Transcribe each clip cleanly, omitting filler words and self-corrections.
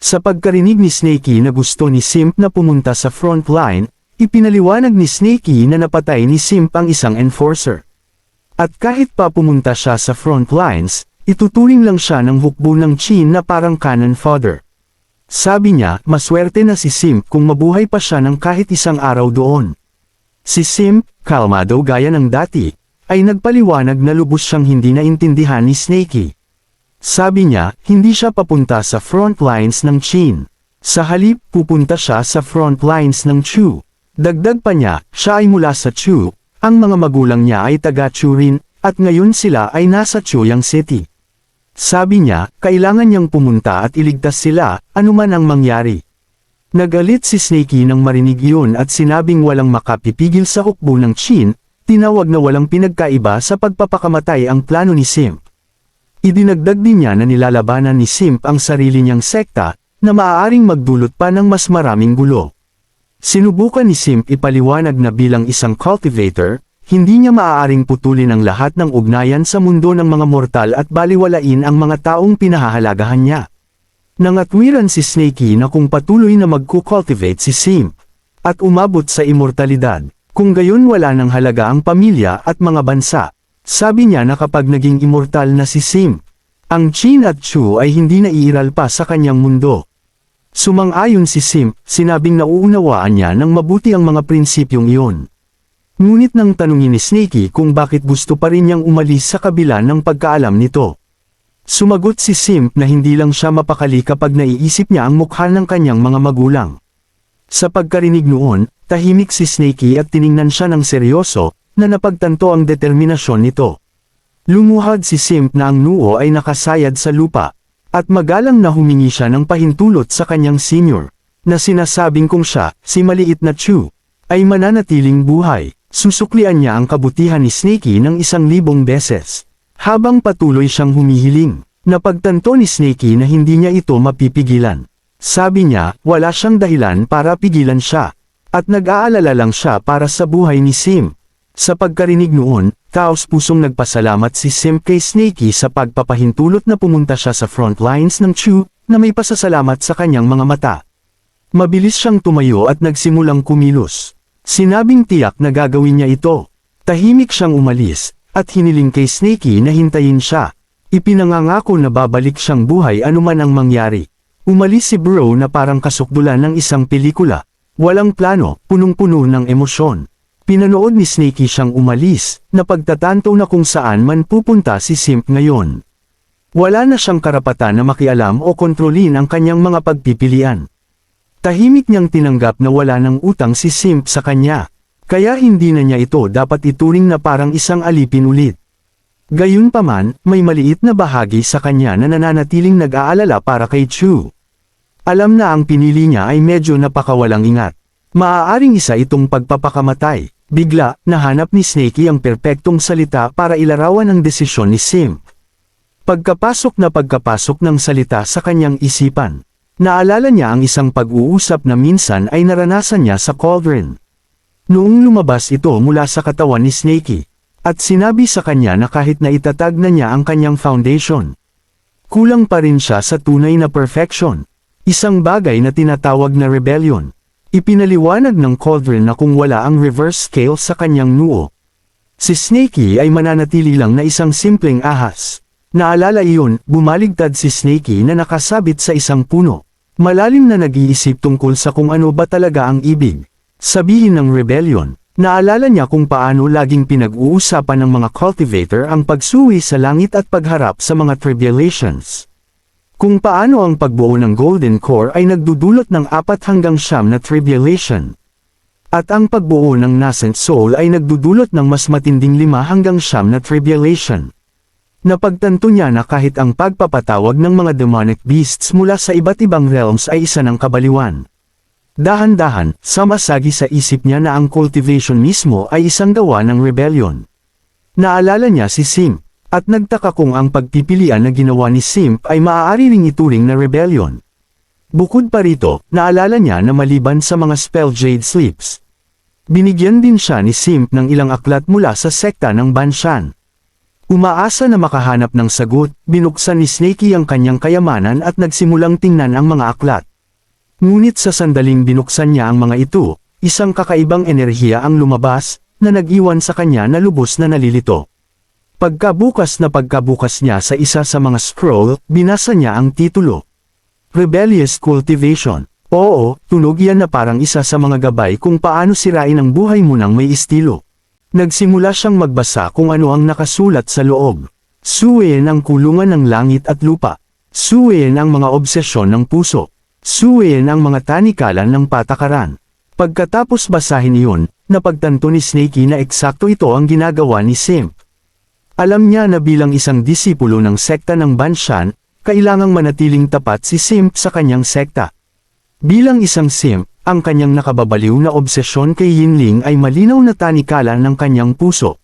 Sa pagkarinig ni Snakey na gusto ni Simp na pumunta sa front line, ipinaliwanag ni Snakey na napatay ni Simp ang isang enforcer. At kahit pa pumunta siya sa front lines, ituturing lang siya ng hukbo ng Chin na parang cannon fodder. Sabi niya, maswerte na si Simp kung mabuhay pa siya ng kahit isang araw doon. Si Simp, kalmado gaya ng dati, ay nagpaliwanag na lubos siyang hindi naintindihan ni Snakey. Sabi niya, hindi siya papunta sa front lines ng Chin. Sa halip, pupunta siya sa front lines ng Chu. Dagdag pa niya, siya ay mula sa Chu, ang mga magulang niya ay taga Chu rin, at ngayon sila ay nasa Chuyang City. Sabi niya, kailangan niyang pumunta at iligtas sila, anuman ang mangyari. Nagalit si Snakey nang marinig iyon at sinabing walang makapipigil sa hukbo ng Chin, tinawag na walang pinagkaiba sa pagpapakamatay ang plano ni Simp. Idinagdag din niya na nilalabanan ni Simp ang sarili niyang sekta, na maaaring magdulot pa ng mas maraming gulo. Sinubukan ni Simp ipaliwanag na bilang isang cultivator, hindi niya maaaring putulin ang lahat ng ugnayan sa mundo ng mga mortal at baliwalain ang mga taong pinahahalagahan niya. Nangatwiran si Snakey na kung patuloy na magkukultivate si Simp, at umabot sa immortalidad, kung gayon wala ng halaga ang pamilya at mga bansa. Sabi niya na kapag naging immortal na si Simp, ang Chin at Chu ay hindi naiiral pa sa kanyang mundo. Sumang-ayon si Simp, sinabing nauunawaan niya ng mabuti ang mga prinsipyong iyon. Ngunit nang tanungin ni Snakey kung bakit gusto pa rin niyang umalis sa kabila ng pagkaalam nito. Sumagot si Simp na hindi lang siya mapakali kapag naiisip niya ang mukha ng kanyang mga magulang. Sa pagkarinig noon, tahimik si Snakey at tiningnan siya ng seryoso, na napagtanto ang determinasyon nito. Lumuhad si Simp na ang noo ay nakasayad sa lupa, at magalang na humingi siya ng pahintulot sa kanyang senior, na sinasabing kung siya, si maliit na Chu, ay mananatiling buhay. Susuklian niya ang kabutihan ni Snakey ng 1,000 beses. Habang patuloy siyang humihiling, napagtanto ni Snakey na hindi niya ito mapipigilan. Sabi niya, wala siyang dahilan para pigilan siya, at nag-aalala lang siya para sa buhay ni Simp. Sa pagkarinig noon, taos-pusong nagpasalamat si Simp kay Snakey sa pagpapahintulot na pumunta siya sa front lines ng Chu, na may pasasalamat sa kanyang mga mata. Mabilis siyang tumayo at nagsimulang kumilos. Sinabing tiyak na gagawin niya ito. Tahimik siyang umalis, at hiniling kay Snakey na hintayin siya. Ipinangangako na babalik siyang buhay anuman ang mangyari. Umalis si Bro na parang kasukdulan ng isang pelikula. Walang plano, punong-puno ng emosyon. Pinanood ni Snakey siyang umalis, na pagtatanto na kung saan man pupunta si Simp ngayon. Wala na siyang karapatan na makialam o kontrolin ang kanyang mga pagpipilian. Tahimik niyang tinanggap na wala ng utang si Simp sa kanya, kaya hindi na niya ito dapat ituring na parang isang alipin ulit. Gayunpaman, may maliit na bahagi sa kanya na nananatiling nag-aalala para kay Chu. Alam na ang pinili niya ay medyo napakawalang ingat. Maaaring isa itong pagpapakamatay. Bigla, nahanap ni Snakey ang perpektong salita para ilarawan ang desisyon ni Simp. Pagkapasok ng salita sa kanyang isipan. Naalala niya ang isang pag-uusap na minsan ay naranasan niya sa cauldron. Noong lumabas ito mula sa katawan ni Snakey, at sinabi sa kanya na kahit na itatag na niya ang kanyang foundation, kulang pa rin siya sa tunay na perfection. Isang bagay na tinatawag na rebellion. Ipinaliwanag ng cauldron na kung wala ang reverse scale sa kanyang noo, si Snakey ay mananatili lang na isang simpleng ahas. Naalala iyon, bumaligtad si Snakey na nakasabit sa isang puno. Malalim na nag-iisip tungkol sa kung ano ba talaga ang ibig sabihin ng rebellion. Naalala niya kung paano laging pinag-uusapan ng mga cultivator ang pagsuwi sa langit at pagharap sa mga tribulations. Kung paano ang pagbuo ng Golden Core ay nagdudulot ng 4 hanggang 9 na tribulation. At ang pagbuo ng Nascent Soul ay nagdudulot ng mas matinding 5 hanggang 9 na tribulation. Napagtanto niya na kahit ang pagpapatawag ng mga demonic beasts mula sa iba't ibang realms ay isa ng kabaliwan. Dahan-dahan, samasagi sa isip niya na ang cultivation mismo ay isang gawa ng rebellion. Naalala niya si Simp. At nagtaka kung ang pagpipilian na ginawa ni Simp ay maaari ring ituring na rebellion. Bukod pa rito, naalala niya na maliban sa mga spell Jade Sleeps, binigyan din siya ni Simp ng ilang aklat mula sa sekta ng Banshan. Umaasa na makahanap ng sagot, binuksan ni Snakey ang kanyang kayamanan at nagsimulang tingnan ang mga aklat. Ngunit sa sandaling binuksan niya ang mga ito, isang kakaibang enerhiya ang lumabas, na nag-iwan sa kanya na lubos na nalilito. Pagkabukas niya sa isa sa mga scroll, binasa niya ang titulo. Rebellious Cultivation. Oo, tunog yan na parang isa sa mga gabay kung paano sirain ang buhay mo ng may estilo. Nagsimula siyang magbasa kung ano ang nakasulat sa loob. Suwayin ang kulungan ng langit at lupa. Suwayin ang mga obsesyon ng puso. Suwayin ang mga tanikalan ng patakaran. Pagkatapos basahin iyon, napagtanto ni Snakey na eksakto ito ang ginagawa ni Simp. Alam niya na bilang isang disipulo ng sekta ng Banshan, kailangang manatiling tapat si Simp sa kanyang sekta. Bilang isang Simp, ang kanyang nakababaliw na obsesyon kay Yinling ay malinaw na tanikalan ng kanyang puso.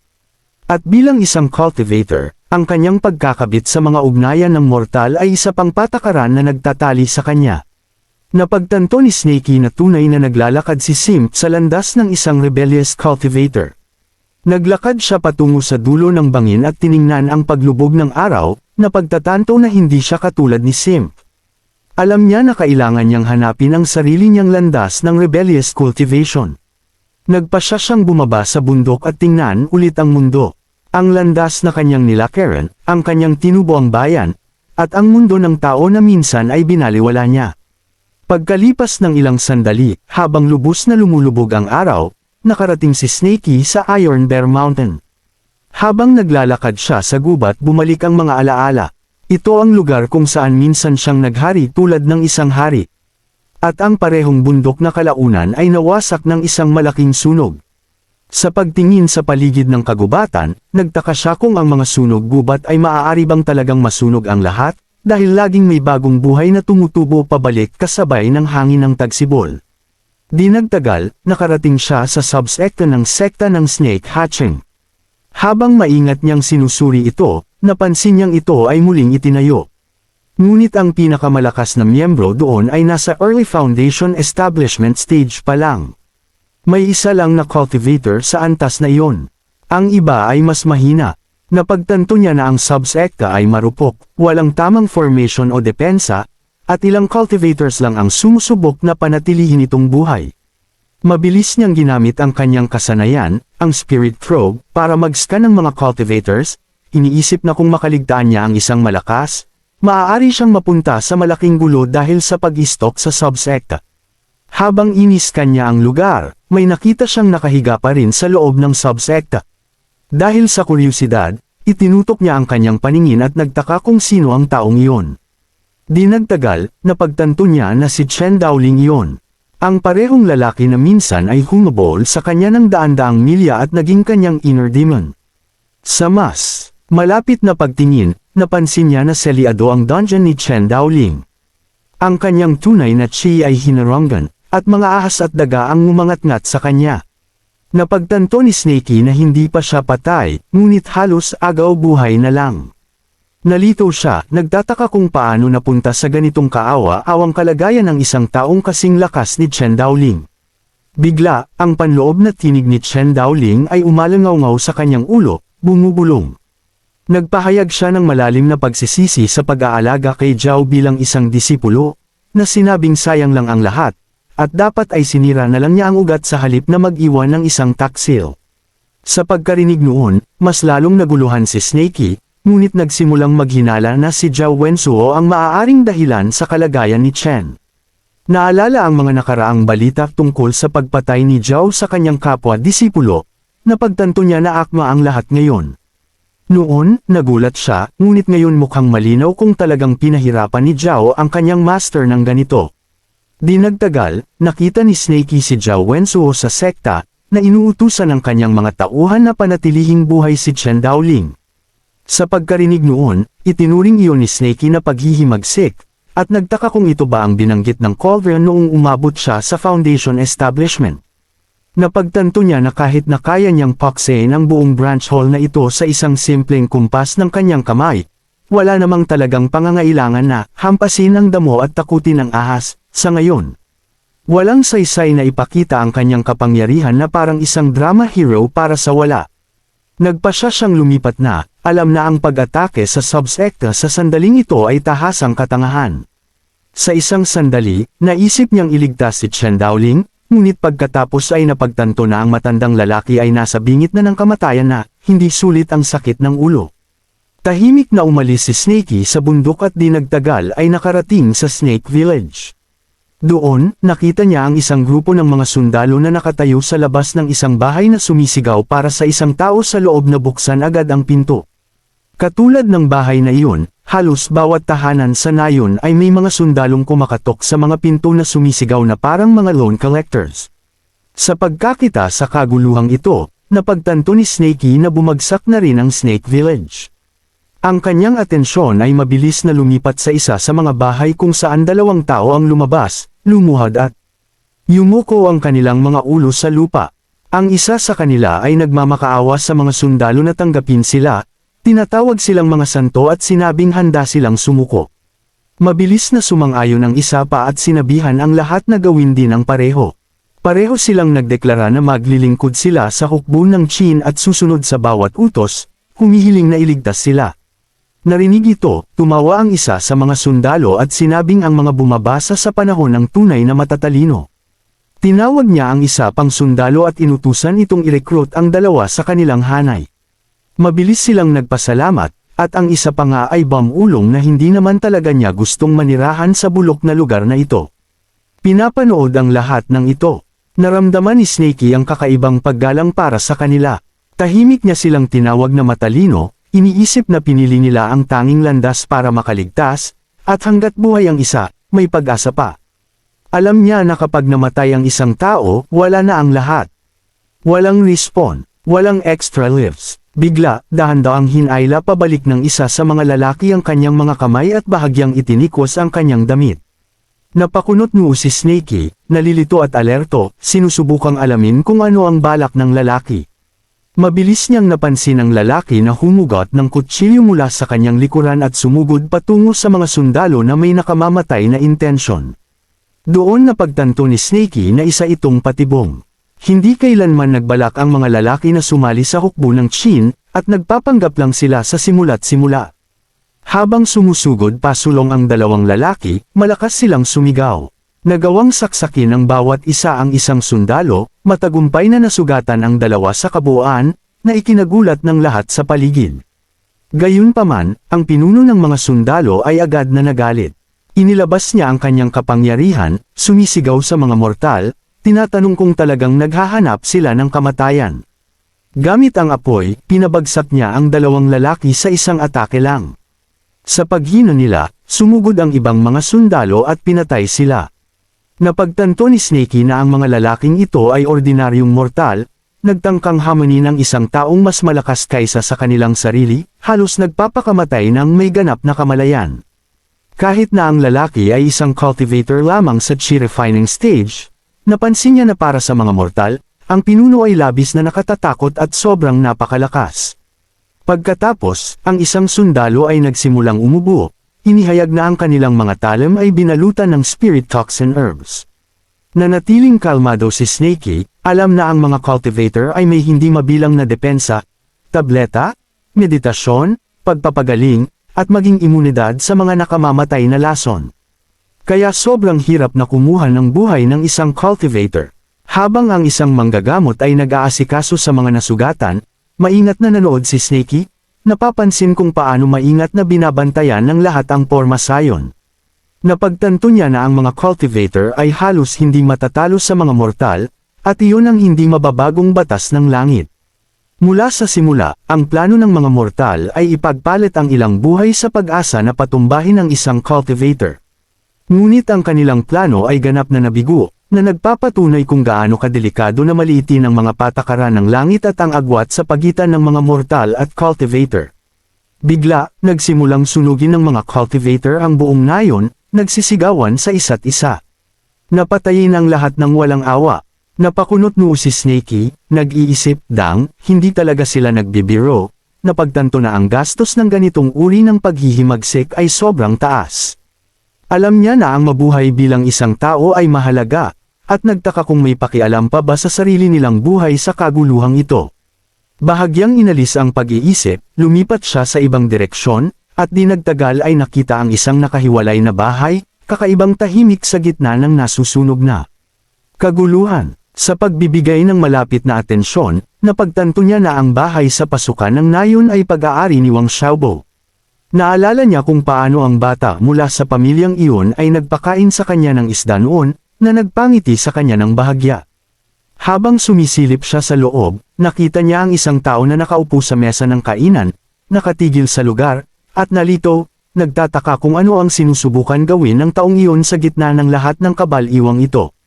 At bilang isang cultivator, ang kanyang pagkakabit sa mga ugnayan ng mortal ay isa pang patakaran na nagtatali sa kanya. Napagtanto ni Snakey na tunay na naglalakad si Simp sa landas ng isang rebellious cultivator. Naglakad siya patungo sa dulo ng bangin at tiningnan ang paglubog ng araw, na pagtatanto na hindi siya katulad ni Simp. Alam niya na kailangan niyang hanapin ang sarili niyang landas ng rebellious cultivation. Nagpasya siyang bumaba sa bundok at tingnan ulit ang mundo. Ang landas na kanyang nilakaran, ang kanyang tinubuang bayan, at ang mundo ng tao na minsan ay binaliwala niya. Pagkalipas ng ilang sandali, habang lubos na lumulubog ang araw, nakarating si Snakey sa Iron Bear Mountain. Habang naglalakad siya sa gubat, bumalik ang mga alaala. Ito ang lugar kung saan minsan siyang naghari tulad ng isang hari. At ang parehong bundok na kalaunan ay nawasak ng isang malaking sunog. Sa pagtingin sa paligid ng kagubatan, nagtaka siya kung ang mga sunog gubat ay maaari bang talagang masunog ang lahat, dahil laging may bagong buhay na tumutubo pabalik kasabay ng hangin ng tagsibol. Di nagtagal, nakarating siya sa subsekta ng sekta ng Snake Hatching. Habang maingat niyang sinusuri ito, napansin niyang ito ay muling itinayo. Ngunit ang pinakamalakas na miyembro doon ay nasa early foundation establishment stage pa lang. May isa lang na cultivator sa antas na iyon. Ang iba ay mas mahina. Napagtanto niya na ang subsekta ay marupok, walang tamang formation o depensa, at ilang cultivators lang ang sumusubok na panatilihin itong buhay. Mabilis niyang ginamit ang kanyang kasanayan, ang Spirit Probe, para mag-scan ng mga cultivators. Iniisip na kung makaligtaan niya ang isang malakas, maaari siyang mapunta sa malaking gulo dahil sa pag-istok sa subsekta. Habang iniskan niya ang lugar, may nakita siyang nakahiga pa rin sa loob ng subsekta. Dahil sa kuryosidad, itinutok niya ang kanyang paningin at nagtaka kung sino ang taong iyon. Di nagtagal, napagtanto niya na si Chen Daoling iyon. Ang parehong lalaki na minsan ay humabol sa kanya ng daan-daang milya at naging kanyang inner demon. Sa mas malapit na pagtingin, napansin niya na selyado ang dungeon ni Chen Daoling. Ang kanyang tunay na chi ay hinaranggan, at mga ahas at daga ang umangat-ngat sa kanya. Napagtanto ni Snakey na hindi pa siya patay, ngunit halos agaw buhay na lang. Nalito siya, nagtataka kung paano napunta sa ganitong kaawa-awang kalagayan ng isang taong kasing lakas ni Chen Daoling. Bigla, ang panloob na tinig ni Chen Daoling ay umalangaw-ngaw sa kanyang ulo, bumubulong. Nagpahayag siya ng malalim na pagsisisi sa pag-aalaga kay Zhao bilang isang disipulo, na sinabing sayang lang ang lahat, at dapat ay sinira na lang niya ang ugat sa halip na mag-iwan ng isang taksil. Sa pagkarinig noon, mas lalong naguluhan si Snakey, ngunit nagsimulang maghinala na si Zhao Wensuo ang maaaring dahilan sa kalagayan ni Chen. Naalala ang mga nakaraang balita tungkol sa pagpatay ni Zhao sa kanyang kapwa-disipulo, napagtanto niya na akma ang lahat ngayon. Noon, nagulat siya, ngunit ngayon mukhang malinaw kung talagang pinahirapan ni Zhao ang kanyang master ng ganito. Di nagtagal, nakita ni Snakey si Zhao Wensuo sa sekta, na inuutusan ng kanyang mga tauhan na panatilihing buhay si Chen Daoling. Sa pagkarinig noon, itinuring iyon ni Snakey na paghihimagsik, at nagtaka kung ito ba ang binanggit ng Cauldron noong umabot siya sa Foundation Establishment. Napagtanto niya na kahit na kaya niyang paksein ang buong branch hall na ito sa isang simpleng kumpas ng kanyang kamay, wala namang talagang pangangailangan na hampasin ang damo at takutin ang ahas, sa ngayon. Walang saysay na ipakita ang kanyang kapangyarihan na parang isang drama hero para sa wala. Nagpasya siyang lumipat na, alam na ang pag-atake sa subsekta sa sandaling ito ay tahasang katangahan. Sa isang sandali, naisip niyang iligtas si Chen Daoling, ngunit pagkatapos ay napagtanto na ang matandang lalaki ay nasa bingit na ng kamatayan na, hindi sulit ang sakit ng ulo. Tahimik na umalis si Snakey sa bundok at di nagtagal ay nakarating sa Snake Village. Doon, nakita niya ang isang grupo ng mga sundalo na nakatayo sa labas ng isang bahay na sumisigaw para sa isang tao sa loob na buksan agad ang pinto. Katulad ng bahay na iyon, halos bawat tahanan sa nayon ay may mga sundalong kumakatok sa mga pinto na sumisigaw na parang mga loan collectors. Sa pagkakita sa kaguluhang ito, napagtanto ni Snakey na bumagsak na rin ang Snake Village. Ang kanyang atensyon ay mabilis na lumipat sa isa sa mga bahay kung saan dalawang tao ang lumabas, lumuhad at yumuko ang kanilang mga ulo sa lupa. Ang isa sa kanila ay nagmamakaawa sa mga sundalo na tanggapin sila, tinatawag silang mga santo at sinabing handa silang sumuko. Mabilis na sumang-ayon ang isa pa at sinabihan ang lahat na gawin din ang pareho. Pareho silang nagdeklara na maglilingkod sila sa hukbo ng Qin at susunod sa bawat utos, humihiling na iligtas sila. Narinig ito, tumawa ang isa sa mga sundalo at sinabing ang mga bumabasa sa panahon ng tunay na matatalino. Tinawag niya ang isa pang sundalo at inutusan itong i-recruit ang dalawa sa kanilang hanay. Mabilis silang nagpasalamat, at ang isa pa nga ay bamulong na hindi naman talaga niya gustong manirahan sa bulok na lugar na ito. Pinapanood ang lahat ng ito. Naramdaman ni Snakey ang kakaibang paggalang para sa kanila. Tahimik niya silang tinawag na matalino, iniisip na pinili nila ang tanging landas para makaligtas, at hanggat buhay ang isa, may pag-asa pa. Alam niya na kapag namatay ang isang tao, wala na ang lahat. Walang respawn, walang extra lives. Bigla, dahan-dahang hinayla pabalik ng isa sa mga lalaki ang kanyang mga kamay at bahagyang itinikos ang kanyang damit. Napakunot noo si Snakey, nalilito at alerto, sinusubukang alamin kung ano ang balak ng lalaki. Mabilis niyang napansin ang lalaki na humugot ng kutsilyo mula sa kanyang likuran at sumugod patungo sa mga sundalo na may nakamamatay na intensyon. Doon napagtanto ni Snakey na isa itong patibong. Hindi kailanman nagbalak ang mga lalaki na sumali sa hukbo ng Qin, at nagpapanggap lang sila sa simula't simula. Habang sumusugod pasulong ang dalawang lalaki, malakas silang sumigaw. Nagawang saksakin ng bawat isa ang isang sundalo, matagumpay na nasugatan ang dalawa sa kabuuan, na ikinagulat ng lahat sa paligid. Gayunpaman, ang pinuno ng mga sundalo ay agad na nagalit. Inilabas niya ang kanyang kapangyarihan, sumisigaw sa mga mortal, tinatanong kung talagang naghahanap sila ng kamatayan. Gamit ang apoy, pinabagsak niya ang dalawang lalaki sa isang atake lang. Sa paghino nila, sumugod ang ibang mga sundalo at pinatay sila. Napagtanto ni Snakey na ang mga lalaking ito ay ordinaryong mortal, nagtangkang hamunin ng isang taong mas malakas kaysa sa kanilang sarili, halos nagpapakamatay ng may ganap na kamalayan. Kahit na ang lalaki ay isang cultivator lamang sa chi refining stage, napansin niya na para sa mga mortal, ang pinuno ay labis na nakatatakot at sobrang napakalakas. Pagkatapos, ang isang sundalo ay nagsimulang umubo. Inihayag na ang kanilang mga talam ay binalutan ng spirit toxin herbs. Nanatiling kalmado si Snakey, alam na ang mga cultivator ay may hindi mabilang na depensa, tableta, meditasyon, pagpapagaling, at maging imunidad sa mga nakamamatay na lason. Kaya sobrang hirap na kumuha ng buhay ng isang cultivator. Habang ang isang manggagamot ay nag-aasikaso sa mga nasugatan, maingat na nanood si Snakey, napapansin kung paano maingat na binabantayan ng lahat ang porma sayon. Napagtanto niya na ang mga cultivator ay halos hindi matatalo sa mga mortal, at iyon ang hindi mababagong batas ng langit. Mula sa simula, ang plano ng mga mortal ay ipagpalit ang ilang buhay sa pag-asa na patumbahin ang isang cultivator. Ngunit ang kanilang plano ay ganap na nabigo, na nagpapatunay kung gaano kadelikado na maliitin ang mga patakaran ng langit at ang agwat sa pagitan ng mga mortal at cultivator. Bigla, nagsimulang sunugin ng mga cultivator ang buong nayon, nagsisigawan sa isa't isa. Napatayin ang lahat ng walang awa. Napakunot noo si Snakey, nag-iisip, hindi talaga sila nagbibiro, napagtanto na ang gastos ng ganitong uri ng paghihimagsik ay sobrang taas. Alam niya na ang mabuhay bilang isang tao ay mahalaga, at nagtaka kung may pakialam pa ba sa sarili nilang buhay sa kaguluhang ito. Bahagyang inalis ang pag-iisip, lumipat siya sa ibang direksyon, at di nagtagal ay nakita ang isang nakahiwalay na bahay, kakaibang tahimik sa gitna ng nasusunog na kaguluhan. Sa pagbibigay ng malapit na atensyon, napagtanto niya na ang bahay sa pasukan ng nayon ay pag-aari ni Wang Xiaobo. Naalala niya kung paano ang bata mula sa pamilyang iyon ay nagpakain sa kanya ng isda noon, na nagpangiti sa kanya ng bahagya. Habang sumisilip siya sa loob, nakita niya ang isang tao na nakaupo sa mesa ng kainan, nakatigil sa lugar, at nalito, nagtataka kung ano ang sinusubukan gawin ng taong iyon sa gitna ng lahat ng kabal-iwang ito.